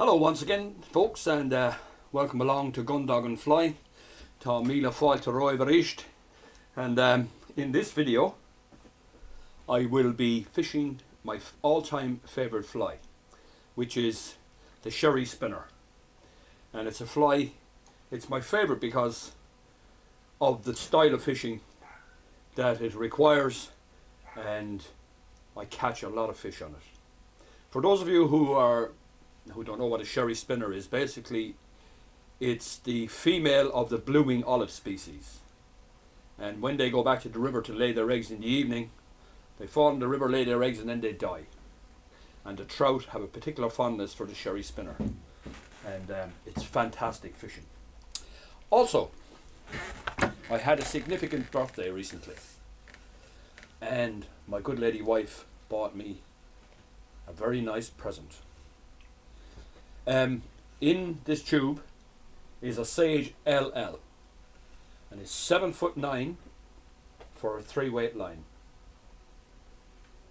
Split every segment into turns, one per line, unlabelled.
Hello once again, folks, and welcome along to Gundog and Fly. Tá míle fáilte roimh aríst. And in this video, I will be fishing my all-time favourite fly, which is the Sherry Spinner. And it's a fly, it's my favourite because of the style of fishing that it requires, and I catch a lot of fish on it. For those of you who don't know what a Sherry Spinner is, basically it's the female of the blooming olive species. And when they go back to the river to lay their eggs in the evening, they fall in the river, lay their eggs, and then they die. And the trout have a particular fondness for the Sherry Spinner. And it's fantastic fishing. Also, I had a significant birthday recently. And my good lady wife bought me a very nice present. In this tube is a Sage LL, and it's 7'9" for a 3-weight line.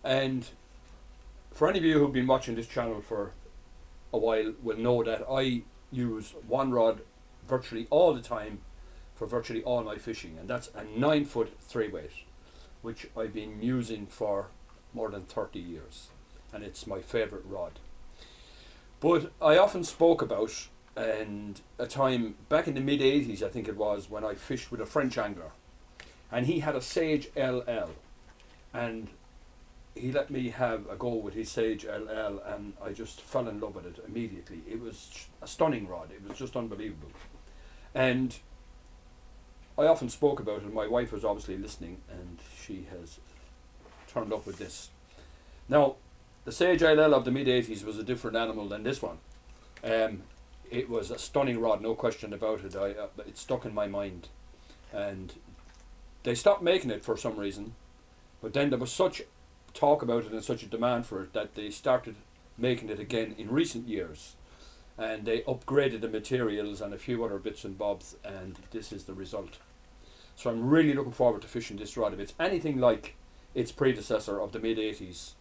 And for any of you who've been watching this channel for a while will know that I use one rod virtually all the time for virtually all my fishing, and that's a 9-foot 3-weight, which I've been using for more than 30 years, and it's my favourite rod. But I often spoke about, and a time back in the mid-80s, I think it was, when I fished with a French angler, and he had a Sage LL, and he let me have a go with his Sage LL, and I just fell in love with it immediately. It was a stunning rod. It was just unbelievable. And I often spoke about it. My wife was obviously listening, and she has turned up with this. Now, the Sage LL of the mid-80s was a different animal than this one. It was a stunning rod, no question about it. It stuck in my mind. And they stopped making it for some reason, but then there was such talk about it and such a demand for it that they started making it again in recent years. And they upgraded the materials and a few other bits and bobs, and this is the result. So I'm really looking forward to fishing this rod. If it's anything like its predecessor of the mid-80s,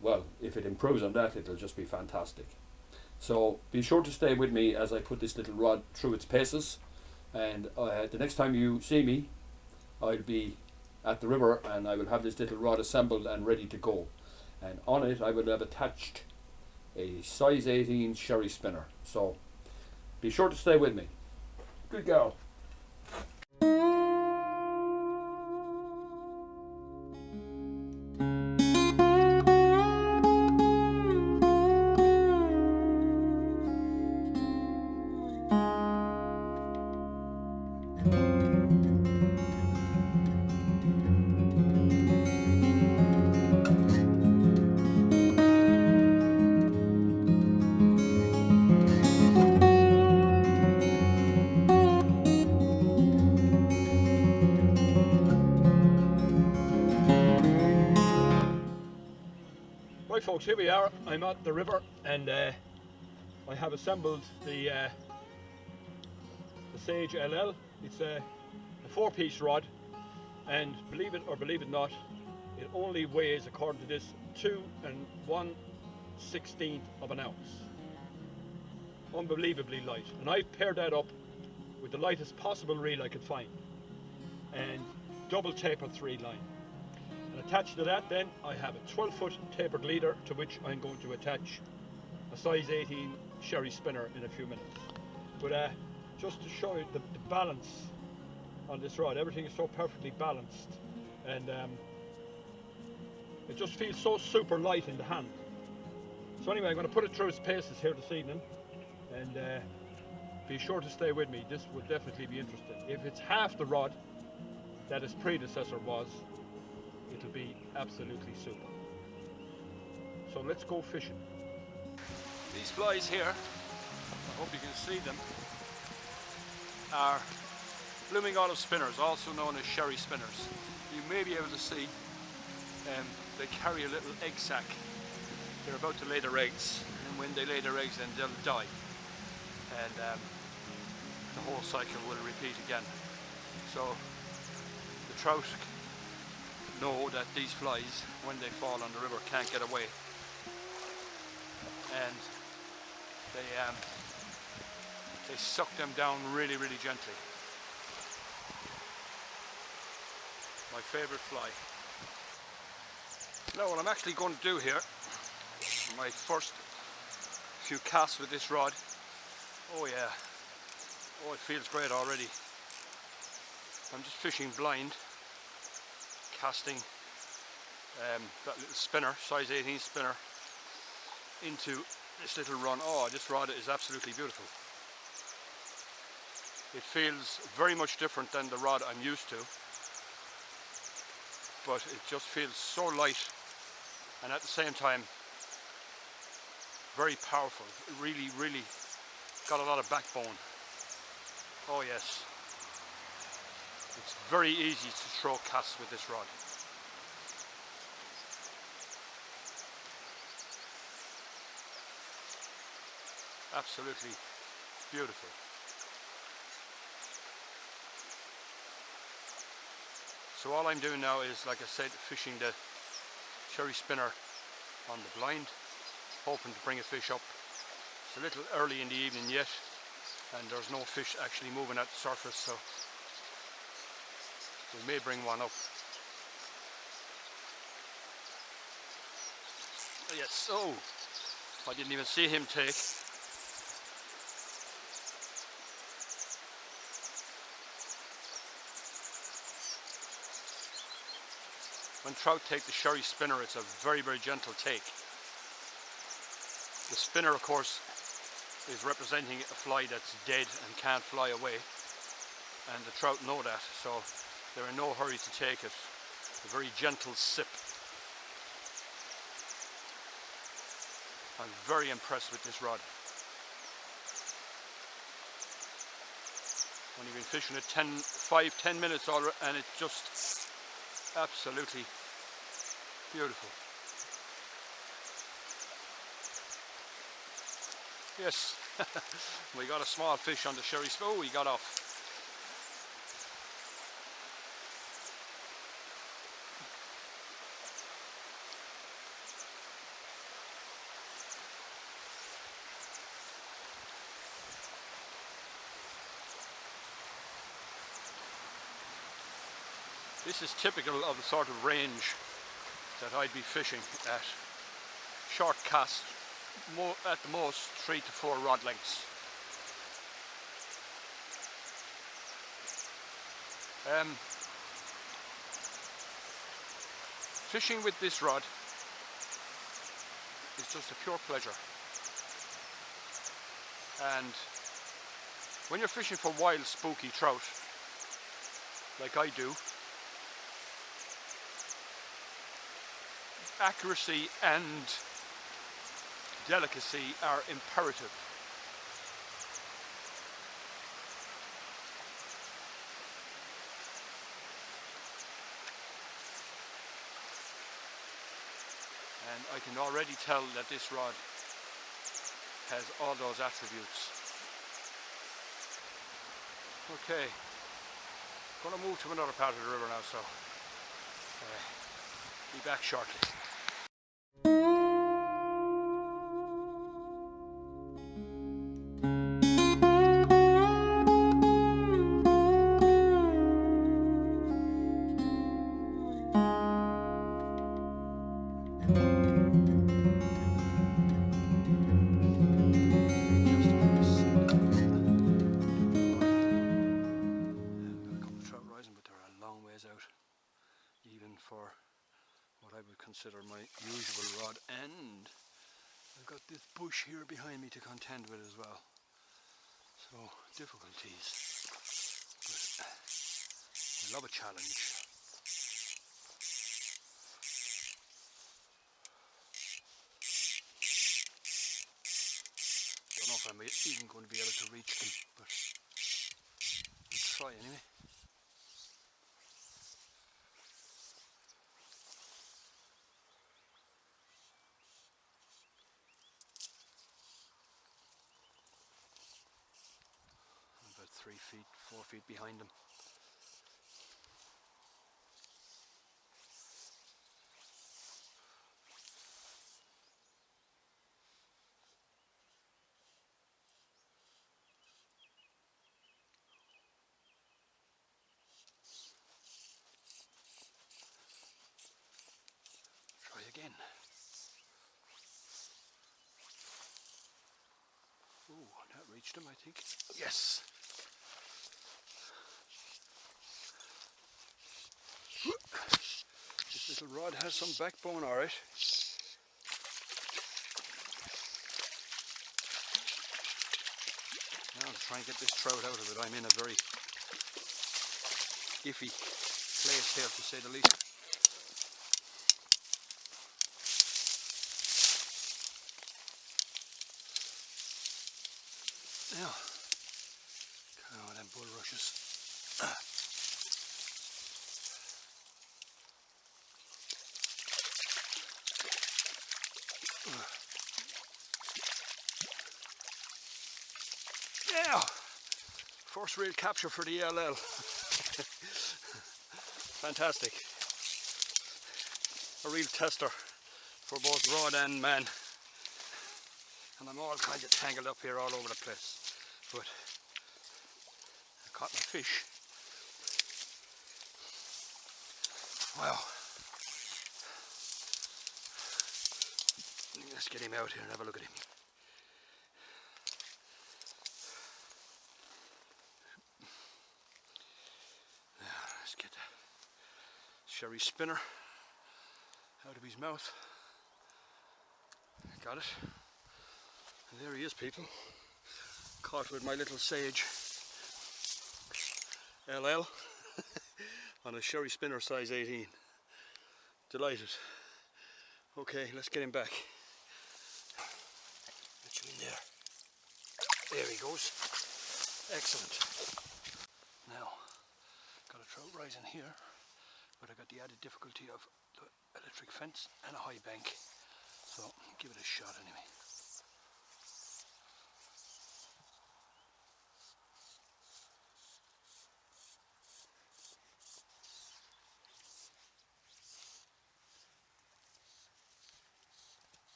well, if it improves on that, it'll just be fantastic. So be sure to stay with me as I put this little rod through its paces, and the next time you see me, I'll be at the river and I will have this little rod assembled and ready to go. And on it I will have attached a size 18 Sherry Spinner. So be sure to stay with me. Good girl. Right folks, here we are. I'm at the river, and I have assembled the Sage LL. It's a 4-piece rod, and believe it or believe it not, it only weighs, according to this, 2 1/16 of an ounce. Unbelievably light. And I paired that up with the lightest possible reel I could find, and double tapered 3 line. And attached to that then I have a 12-foot tapered leader, to which I'm going to attach a size 18 Sherry Spinner in a few minutes. But just to show you the balance on this rod, everything is so perfectly balanced, and it just feels so super light in the hand. So anyway, I'm going to put it through its paces here this evening, and be sure to stay with me. This will definitely be interesting. If it's half the rod that its predecessor was, it'll be absolutely super. So let's go fishing. These flies here, I hope you can see them, are blooming olive spinners, also known as Sherry Spinners. You may be able to see they carry a little egg sac. They're about to lay their eggs, and when they lay their eggs, then they'll die, and the whole cycle will repeat again. So the trout know that these flies, when they fall on the river, can't get away, and they suck them down really, really gently. My favourite fly. Now what I'm actually going to do here, my first few casts with this rod. Oh yeah, oh it feels great already. I'm just fishing blind, casting that little spinner, size 18 spinner, into this little run. Oh, this rod is absolutely beautiful. It feels very much different than the rod I'm used to, but it just feels so light and at the same time very powerful. It really, really got a lot of backbone. Oh yes. It's very easy to throw casts with this rod. Absolutely beautiful. So all I'm doing now is, like I said, fishing the cherry spinner on the blind, hoping to bring a fish up. It's a little early in the evening yet, and there's no fish actually moving at the surface, so we may bring one up. Yes, oh, I didn't even see him take. When trout take the cherry spinner, it's a very, very gentle take. The spinner, of course, is representing a fly that's dead and can't fly away, and the trout know that, so they're in no hurry to take it. A very gentle sip. I'm very impressed with this rod. Only been fishing it 5-10 minutes already, and it's just absolutely beautiful. Yes, we got a small fish on the cherry spinner. Oh, he got off. This is typical of the sort of range that I'd be fishing at. Short cast, at the most 3 to 4 rod lengths. Fishing with this rod is just a pure pleasure. And when you're fishing for wild, spooky trout, like I do, accuracy and delicacy are imperative. And I can already tell that this rod has all those attributes. Okay, going to move to another part of the river now, so be back shortly. Even for what I would consider my usual rod, and I've got this bush here behind me to contend with as well, so difficulties, but I love a challenge. Don't know if I'm even going to be able to reach them, but I'll try anyway. About 3 feet, 4 feet behind them.
reached him, I think. Yes. This little rod has some backbone, all right. Now I'm trying to get this trout out of it. I'm in a very iffy place here, to say the least. Now, kind of them bulrushes. Yeah, first real capture for the ELL. Fantastic. A real tester for both rod and man. And I'm all kind of tangled up here all over the place. But I caught my fish. Wow. Let's get him out here and have a look at him. Let's get the sherry spinner out of his mouth. Got it. And there he is, people. Caught with my little Sage LL on a sherry spinner size 18. Delighted. Okay, let's get him back. Get you in there. There he goes. Excellent. Now, got a trout rising here, but I got the added difficulty of the electric fence and a high bank. So, give it a shot anyway.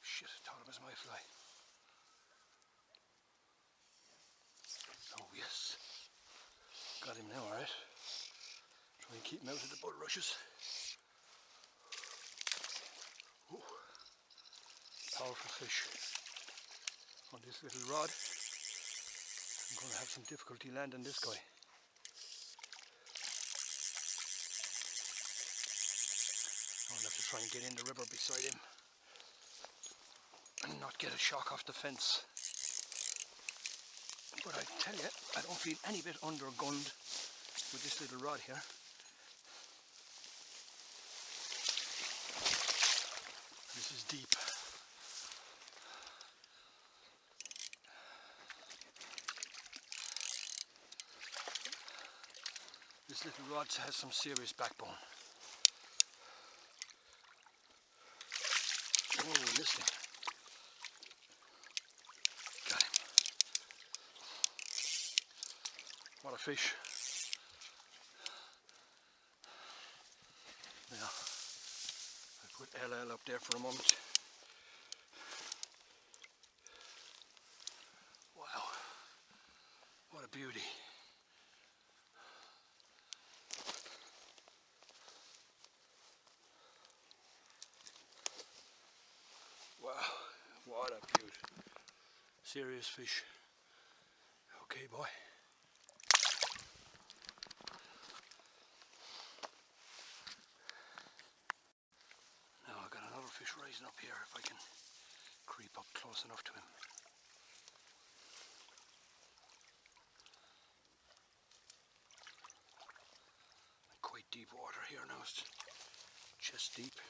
Shit, I thought it was my fly. Oh yes. Got him now, alright. Try and keep him out of the bulrushes. Ooh. Powerful fish on this little rod. I'm going to have some difficulty landing this guy. I'll have to try and get in the river beside him and not get a shock off the fence. But I tell you, I don't feel any bit undergunned with this little rod here. This is deep. This little rod has some serious backbone. Oh, missed him. Got him. What a fish. Now, I put LL up there for a moment. Wow. What a beauty. Wow, what a beaut. Serious fish. Okay, boy. Now I've got another fish rising up here if I can creep up close enough to him. Quite deep water here now, it's chest deep.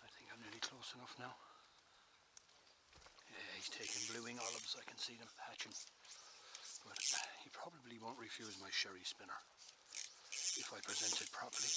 I think I'm nearly close enough now. Yeah, he's taking blue-wing olives, I can see them hatching. But he probably won't refuse my sherry spinner if I present it properly.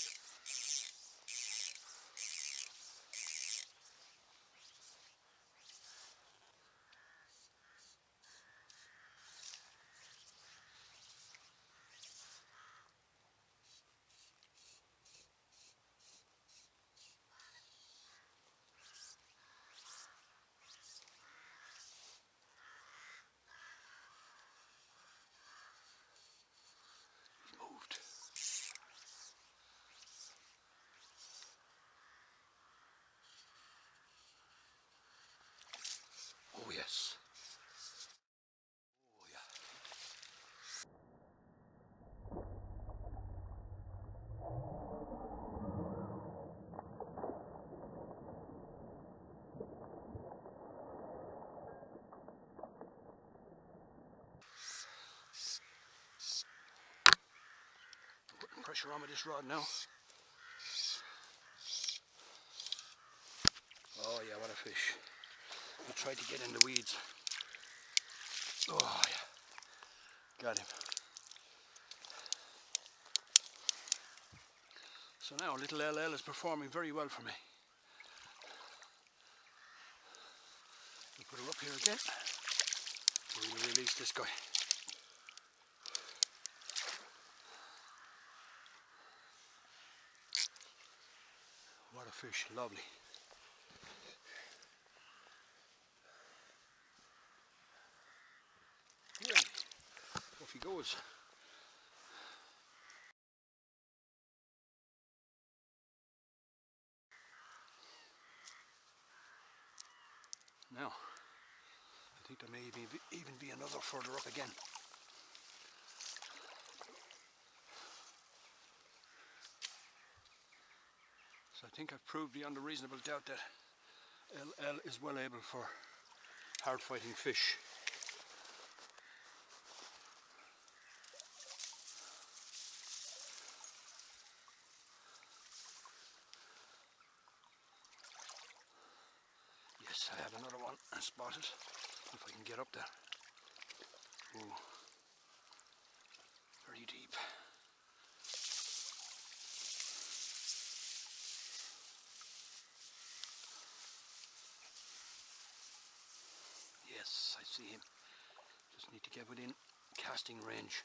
pressure on with this rod now. Oh yeah, what a fish. He tried to get in the weeds. Oh yeah, got him. So now little LL is performing very well for me. We'll put her up here again. We'll release this guy. What a fish, lovely. Yeah, off he goes. Now, I think there may even be another further up again. So I think I've proved beyond a reasonable doubt that LL is well able for hard fighting fish. Yes, I have another one spotted, if I can get up there. Ooh, very deep. Yes, I see him. Just need to get within casting range.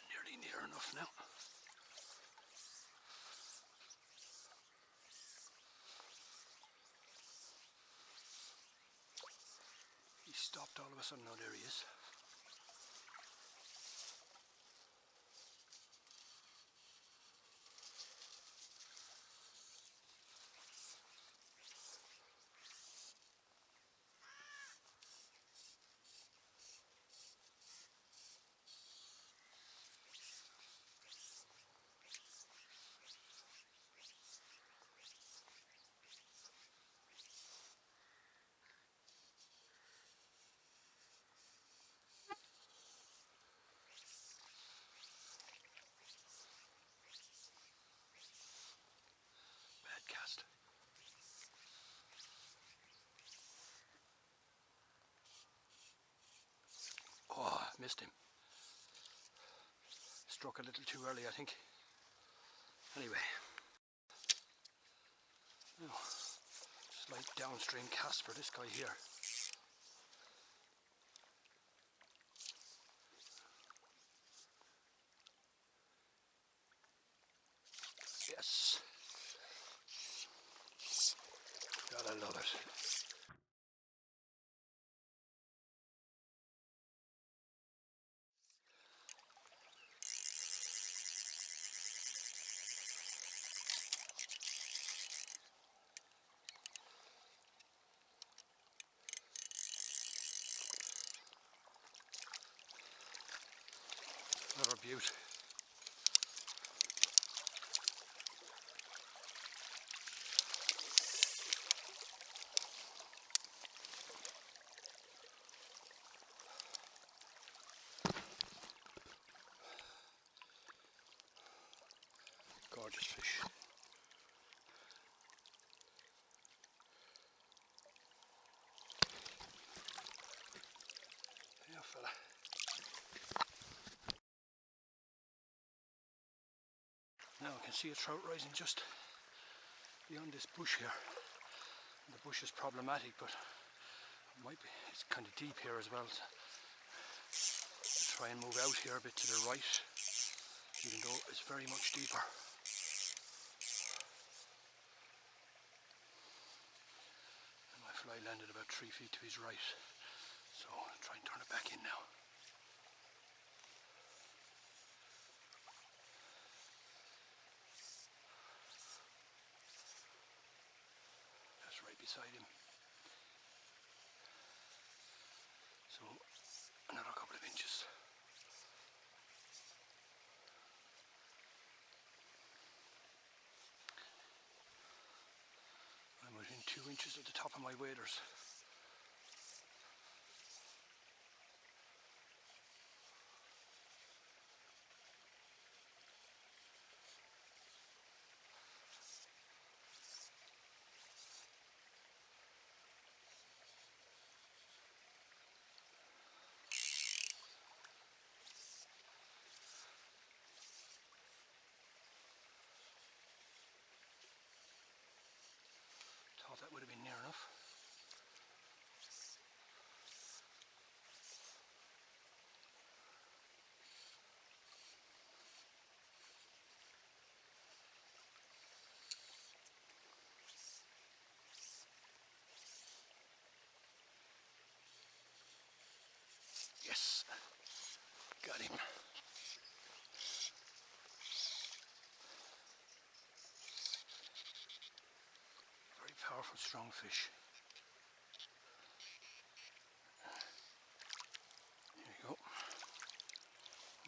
Nearly near enough now. He stopped all of a sudden. Oh, there he is. Bad cast. Oh, missed him. Struck a little too early, I think. Anyway. Now, slight downstream cast for this guy here. Yes. God, I love it. Another beaut. Gorgeous fish. Yeah, fella. Now I can see a trout rising just beyond this bush here. The bush is problematic, but it might be, it's kind of deep here as well. So I'll try and move out here a bit to the right, even though it's very much deeper. And my fly landed about 3 feet to his right, so I'll try and turn it back in now. Right beside him. So another couple of inches. I'm within winches at the top of my waders. Thought that would have been near enough. Yes, got him. Very powerful, strong fish. Here you go.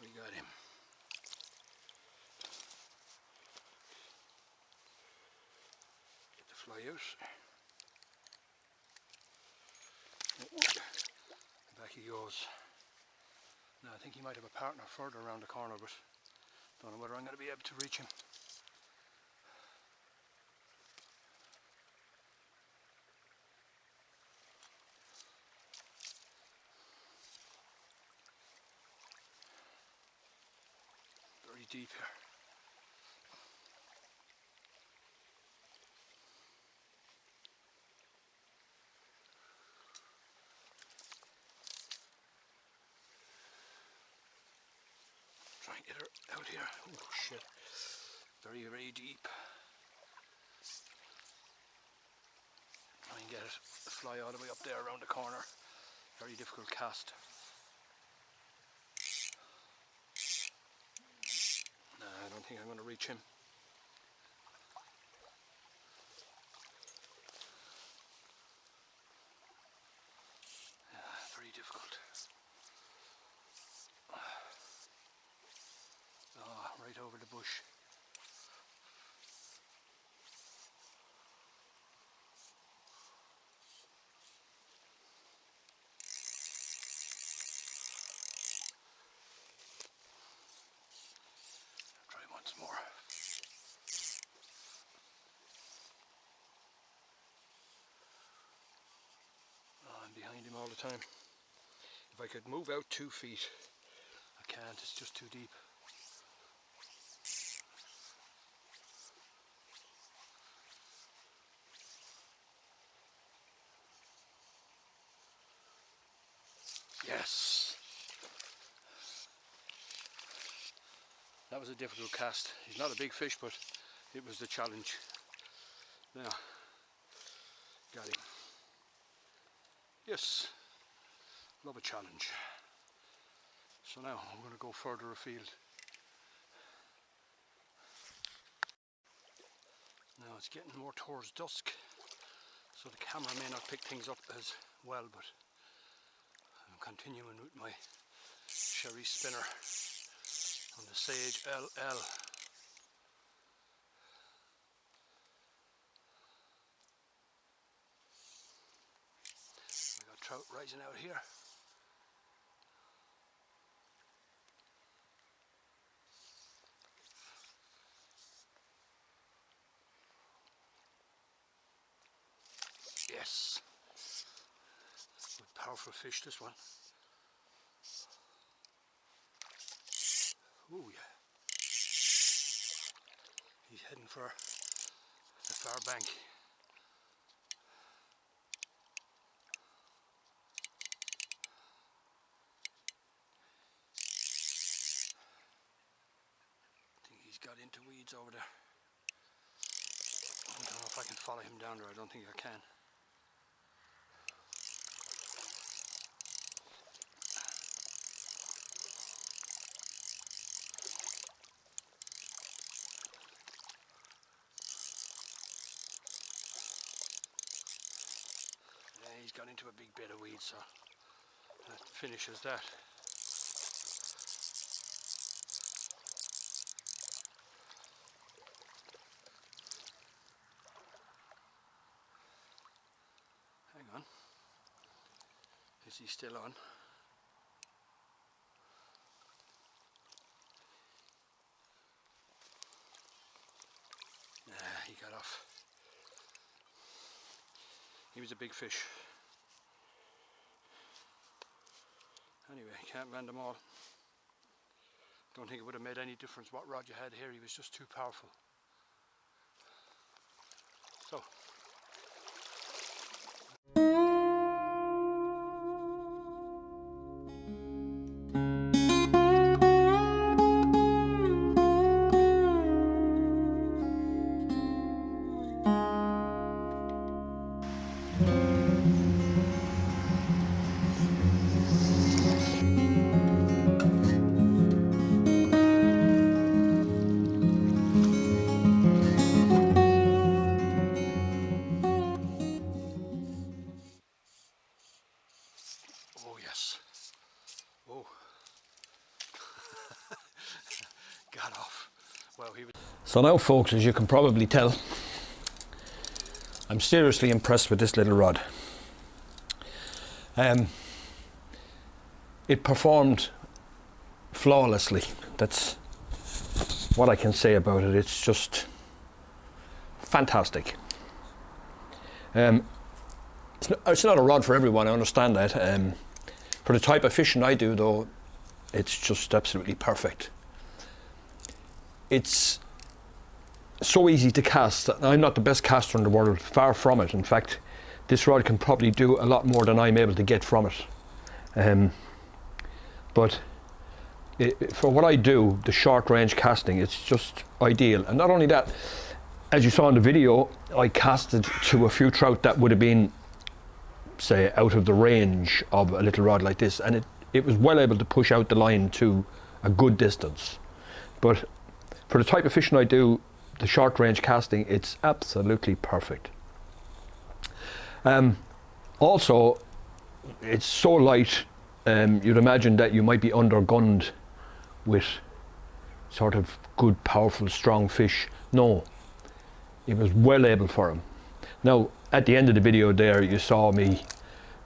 We got him. Get the fly out. Back he goes. Now I think he might have a partner further around the corner, but don't know whether I'm going to be able to reach him. Very deep here. Try and get her out here. Oh shit. Very, very deep. Try and get it to fly all the way up there around the corner. Very difficult cast. No, I don't think I'm going to reach him. Very difficult. Ah, right over the bush. Try once more. Oh, I'm behind him all the time. If I could move out 2 feet, I can't, it's just too deep. Yes! That was a difficult cast. He's not a big fish, but it was the challenge. Now, got him. Yes, love a challenge. So now I'm going to go further afield. Now it's getting more towards dusk, so the camera may not pick things up as well, but I'm continuing with my Sherry spinner on the Sage LL. We got trout rising out here. Yes, good powerful fish, this one. Oh yeah. He's heading for the far bank. I think he's got into weeds over there. I don't know if I can follow him down there, I don't think I can. Yeah, he's got into a big bed of weeds, so that finishes that. Is he still on? Nah, he got off. He was a big fish. Anyway, can't land them all. Don't think it would have made any difference what rod you had here. He was just too powerful. So. Oh yes. Oh. Got off. Well, he was. So now folks, as you can probably tell, I'm seriously impressed with this little rod. It performed flawlessly. That's what I can say about it. It's just fantastic. It's not a rod for everyone, I understand that. For the type of fishing I do though, it's just absolutely perfect. It's so easy to cast. I'm not the best caster in the world, far from it. In fact, this rod can probably do a lot more than I'm able to get from it. But for what I do, the short range casting, it's just ideal. And not only that, as you saw in the video, I casted to a few trout that would have been, say, out of the range of a little rod like this, and it was well able to push out the line to a good distance. But for the type of fishing I do, the short range casting, it's absolutely perfect. Also, it's so light, you'd imagine that you might be undergunned with sort of good, powerful, strong fish. No, it was well able for him. Now, at the end of the video there, you saw me,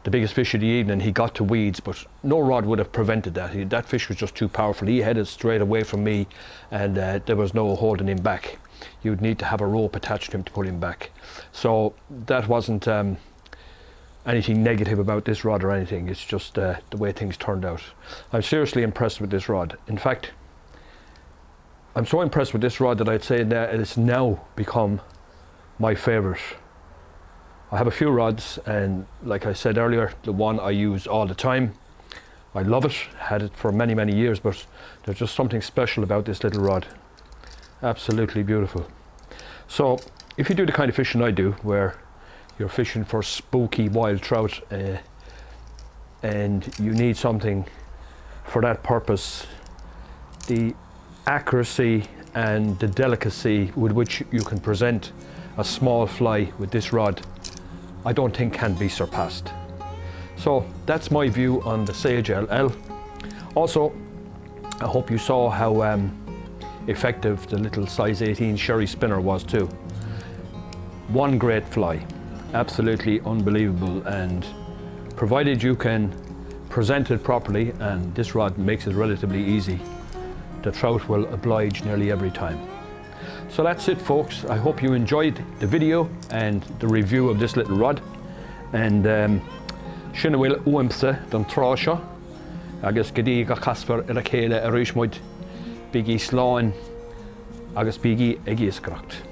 the biggest fish of the evening, he got to weeds, but no rod would have prevented that. That fish was just too powerful. He headed straight away from me, and there was no holding him back. You'd need to have a rope attached to him to pull him back. So that wasn't anything negative about this rod or anything. It's just the way things turned out. I'm seriously impressed with this rod. In fact, I'm so impressed with this rod that I'd say that it's now become my favorite. I have a few rods, and like I said earlier, the one I use all the time. I love it, had it for many, many years, but there's just something special about this little rod. Absolutely beautiful. So if you do the kind of fishing I do, where you're fishing for spooky wild trout and you need something for that purpose, the accuracy and the delicacy with which you can present a small fly with this rod, I don't think can be surpassed. So that's my view on the Sage LL. Also, I hope you saw how effective the little size 18 Sherry spinner was too. One great fly, absolutely unbelievable, and provided you can present it properly, and this rod makes it relatively easy, the trout will oblige nearly every time. So that's it folks, I hope you enjoyed the video and the review of this little rod, and sinna bhfuil uaimse don tráseo agus go dtí go casfar ar a chéile a rísmuid bígí sláin agus bígí ag iascracht.